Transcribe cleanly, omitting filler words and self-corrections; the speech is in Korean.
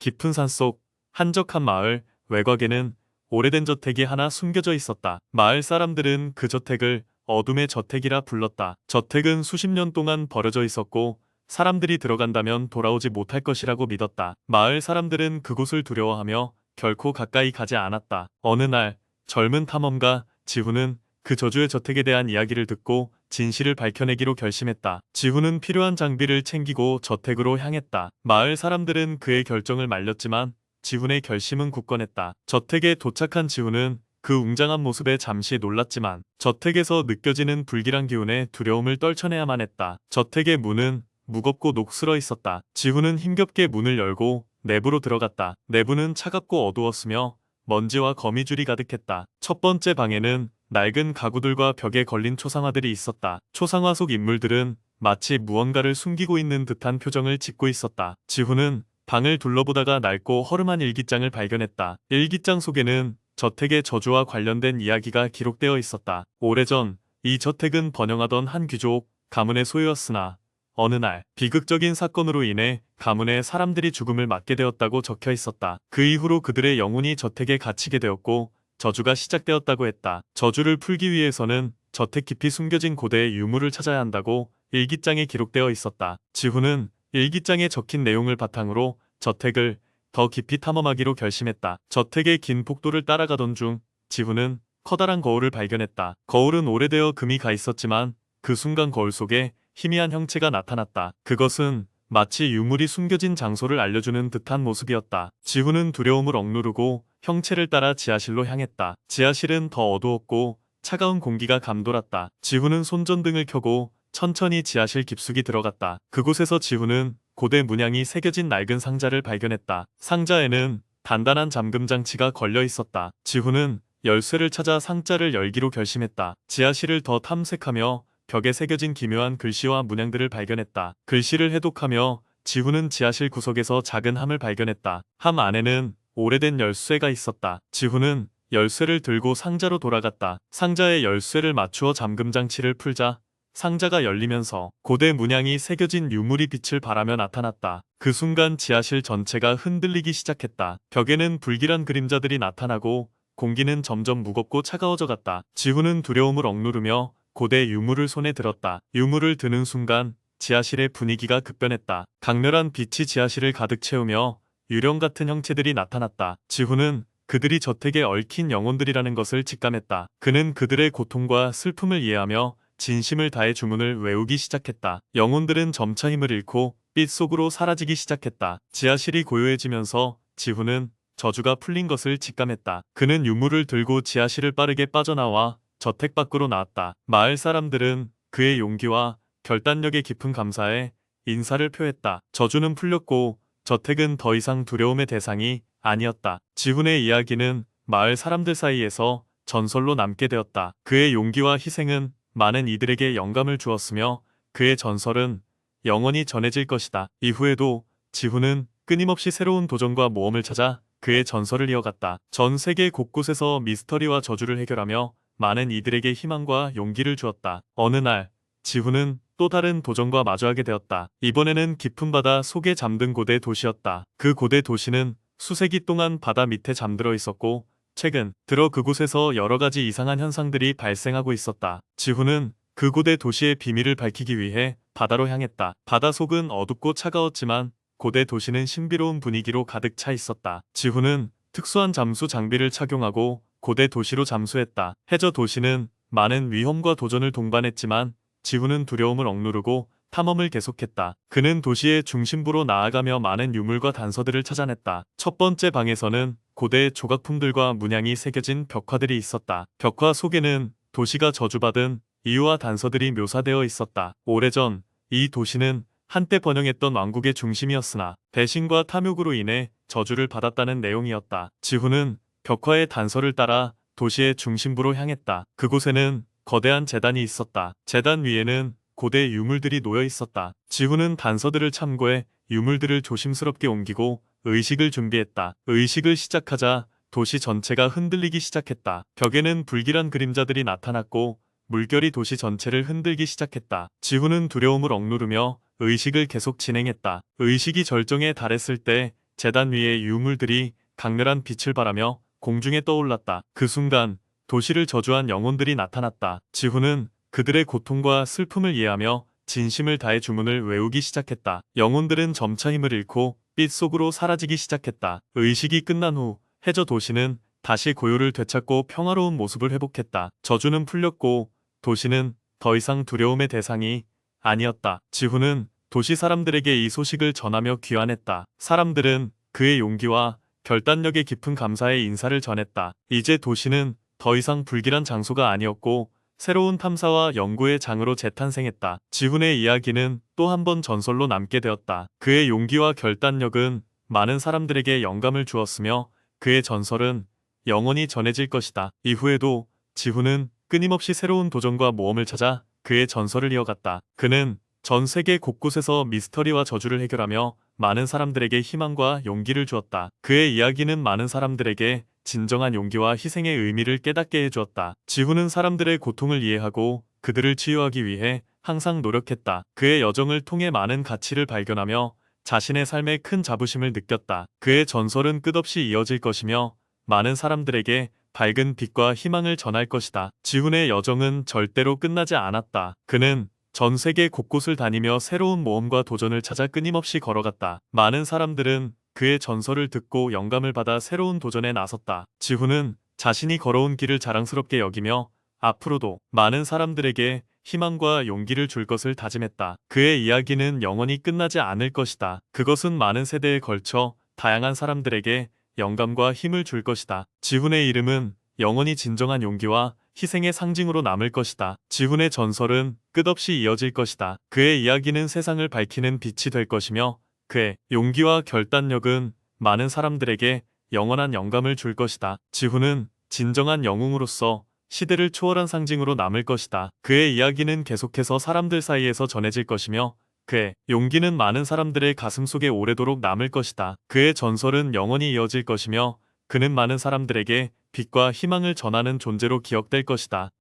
깊은 산속 한적한 마을 외곽에는 오래된 저택이 하나 숨겨져 있었다. 마을 사람들은 그 저택을 어둠의 저택이라 불렀다. 저택은 수십 년 동안 버려져 있었고 사람들이 들어간다면 돌아오지 못할 것이라고 믿었다. 마을 사람들은 그곳을 두려워하며 결코 가까이 가지 않았다. 어느 날 젊은 탐험가 지훈은 그 저주의 저택에 대한 이야기를 듣고 진실을 밝혀내기로 결심했다. 지훈은 필요한 장비를 챙기고 저택으로 향했다. 마을 사람들은 그의 결정을 말렸지만 지훈의 결심은 굳건했다. 저택에 도착한 지훈은 그 웅장한 모습에 잠시 놀랐지만 저택에서 느껴지는 불길한 기운에 두려움을 떨쳐내야만 했다. 저택의 문은 무겁고 녹슬어 있었다. 지훈은 힘겹게 문을 열고 내부로 들어갔다. 내부는 차갑고 어두웠으며 먼지와 거미줄이 가득했다. 첫 번째 방에는 낡은 가구들과 벽에 걸린 초상화들이 있었다. 초상화 속 인물들은 마치 무언가를 숨기고 있는 듯한 표정을 짓고 있었다. 지훈은 방을 둘러보다가 낡고 허름한 일기장을 발견했다. 일기장 속에는 저택의 저주와 관련된 이야기가 기록되어 있었다. 오래전 이 저택은 번영하던 한 귀족 가문의 소유였으나 어느 날 비극적인 사건으로 인해 가문의 사람들이 죽음을 맞게 되었다고 적혀 있었다. 그 이후로 그들의 영혼이 저택에 갇히게 되었고 저주가 시작되었다고 했다. 저주를 풀기 위해서는 저택 깊이 숨겨진 고대의 유물을 찾아야 한다고 일기장에 기록되어 있었다. 지훈은 일기장에 적힌 내용을 바탕으로 저택을 더 깊이 탐험하기로 결심했다. 저택의 긴 복도를 따라가던 중 지훈은 커다란 거울을 발견했다. 거울은 오래되어 금이 가 있었지만 그 순간 거울 속에 희미한 형체가 나타났다. 그것은 마치 유물이 숨겨진 장소를 알려주는 듯한 모습이었다. 지훈은 두려움을 억누르고 형체를 따라 지하실로 향했다. 지하실은 더 어두웠고 차가운 공기가 감돌았다. 지훈은 손전등을 켜고 천천히 지하실 깊숙이 들어갔다. 그곳에서 지훈은 고대 문양이 새겨진 낡은 상자를 발견했다. 상자에는 단단한 잠금 장치가 걸려 있었다. 지훈은 열쇠를 찾아 상자를 열기로 결심했다. 지하실을 더 탐색하며 벽에 새겨진 기묘한 글씨와 문양들을 발견했다. 글씨를 해독하며 지훈은 지하실 구석에서 작은 함을 발견했다. 함 안에는 오래된 열쇠가 있었다. 지훈은 열쇠를 들고 상자로 돌아갔다. 상자에 열쇠를 맞추어 잠금 장치를 풀자 상자가 열리면서 고대 문양이 새겨진 유물이 빛을 발하며 나타났다. 그 순간 지하실 전체가 흔들리기 시작했다. 벽에는 불길한 그림자들이 나타나고 공기는 점점 무겁고 차가워져 갔다. 지훈은 두려움을 억누르며 고대 유물을 손에 들었다. 유물을 드는 순간 지하실의 분위기가 급변했다. 강렬한 빛이 지하실을 가득 채우며 유령 같은 형체들이 나타났다. 지훈은 그들이 저택에 얽힌 영혼들이라는 것을 직감했다. 그는 그들의 고통과 슬픔을 이해하며 진심을 다해 주문을 외우기 시작했다. 영혼들은 점차 힘을 잃고 빛 속으로 사라지기 시작했다. 지하실이 고요해지면서 지훈은 저주가 풀린 것을 직감했다. 그는 유물을 들고 지하실을 빠르게 빠져나와 저택 밖으로 나왔다. 마을 사람들은 그의 용기와 결단력에 깊은 감사에 인사를 표했다. 저주는 풀렸고 저택은 더 이상 두려움의 대상이 아니었다. 지훈의 이야기는 마을 사람들 사이에서 전설로 남게 되었다. 그의 용기와 희생은 많은 이들에게 영감을 주었으며 그의 전설은 영원히 전해질 것이다. 이후에도 지훈은 끊임없이 새로운 도전과 모험을 찾아 그의 전설을 이어갔다. 전 세계 곳곳에서 미스터리와 저주를 해결하며 많은 이들에게 희망과 용기를 주었다. 어느 날 지훈은 또 다른 도전과 마주하게 되었다. 이번에는 깊은 바다 속에 잠든 고대 도시였다. 그 고대 도시는 수세기 동안 바다 밑에 잠들어 있었고 최근 들어 그곳에서 여러 가지 이상한 현상들이 발생하고 있었다. 지훈은 그 고대 도시의 비밀을 밝히기 위해 바다로 향했다. 바다 속은 어둡고 차가웠지만 고대 도시는 신비로운 분위기로 가득 차 있었다. 지훈은 특수한 잠수 장비를 착용하고 고대 도시로 잠수했다. 해저 도시는 많은 위험과 도전을 동반했지만 지훈은 두려움을 억누르고 탐험을 계속했다. 그는 도시의 중심부로 나아가며 많은 유물과 단서들을 찾아냈다. 첫 번째 방에서는 고대의 조각품들과 문양이 새겨진 벽화들이 있었다. 벽화 속에는 도시가 저주받은 이유와 단서들이 묘사되어 있었다. 오래전 이 도시는 한때 번영했던 왕국의 중심이었으나 배신과 탐욕으로 인해 저주를 받았다는 내용이었다. 지훈은 벽화의 단서를 따라 도시의 중심부로 향했다. 그곳에는 거대한 제단이 있었다. 제단 위에는 고대 유물들이 놓여 있었다. 지훈은 단서들을 참고해 유물들을 조심스럽게 옮기고 의식을 준비했다. 의식을 시작하자 도시 전체가 흔들리기 시작했다. 벽에는 불길한 그림자들이 나타났고 물결이 도시 전체를 흔들기 시작했다. 지훈은 두려움을 억누르며 의식을 계속 진행했다. 의식이 절정에 달했을 때 재단 위에 유물들이 강렬한 빛을 발하며 공중에 떠올랐다. 그 순간 도시를 저주한 영혼들이 나타났다. 지훈은 그들의 고통과 슬픔을 이해하며 진심을 다해 주문을 외우기 시작했다. 영혼들은 점차 힘을 잃고 빛 속으로 사라지기 시작했다. 의식이 끝난 후 해저 도시는 다시 고요를 되찾고 평화로운 모습을 회복했다. 저주는 풀렸고 도시는 더 이상 두려움의 대상이 아니었다. 지훈은 도시 사람들에게 이 소식을 전하며 귀환했다. 사람들은 그의 용기와 결단력에 깊은 감사의 인사를 전했다. 이제 도시는 더 이상 불길한 장소가 아니었고 새로운 탐사와 연구의 장으로 재탄생했다. 지훈의 이야기는 또 한 번 전설로 남게 되었다. 그의 용기와 결단력은 많은 사람들에게 영감을 주었으며 그의 전설은 영원히 전해질 것이다. 이후에도 지훈은 끊임없이 새로운 도전과 모험을 찾아 그의 전설을 이어갔다. 그는 전 세계 곳곳에서 미스터리와 저주를 해결하며 많은 사람들에게 희망과 용기를 주었다. 그의 이야기는 많은 사람들에게 진정한 용기와 희생의 의미를 깨닫게 해주었다. 지훈은 사람들의 고통을 이해하고 그들을 치유하기 위해 항상 노력했다. 그의 여정을 통해 많은 가치를 발견하며 자신의 삶에 큰 자부심을 느꼈다. 그의 전설은 끝없이 이어질 것이며 많은 사람들에게 밝은 빛과 희망을 전할 것이다. 지훈의 여정은 절대로 끝나지 않았다. 그는 전 세계 곳곳을 다니며 새로운 모험과 도전을 찾아 끊임없이 걸어갔다. 많은 사람들은 그의 전설을 듣고 영감을 받아 새로운 도전에 나섰다. 지훈은 자신이 걸어온 길을 자랑스럽게 여기며 앞으로도 많은 사람들에게 희망과 용기를 줄 것을 다짐했다. 그의 이야기는 영원히 끝나지 않을 것이다. 그것은 많은 세대에 걸쳐 다양한 사람들에게 영감과 힘을 줄 것이다. 지훈의 이름은 영원히 진정한 용기와 희생의 상징으로 남을 것이다. 지훈의 전설은 끝없이 이어질 것이다. 그의 이야기는 세상을 밝히는 빛이 될 것이며 그의 용기와 결단력은 많은 사람들에게 영원한 영감을 줄 것이다. 지훈은 진정한 영웅으로서 시대를 초월한 상징으로 남을 것이다. 그의 이야기는 계속해서 사람들 사이에서 전해질 것이며 그의 용기는 많은 사람들의 가슴 속에 오래도록 남을 것이다. 그의 전설은 영원히 이어질 것이며 그는 많은 사람들에게 빛과 희망을 전하는 존재로 기억될 것이다.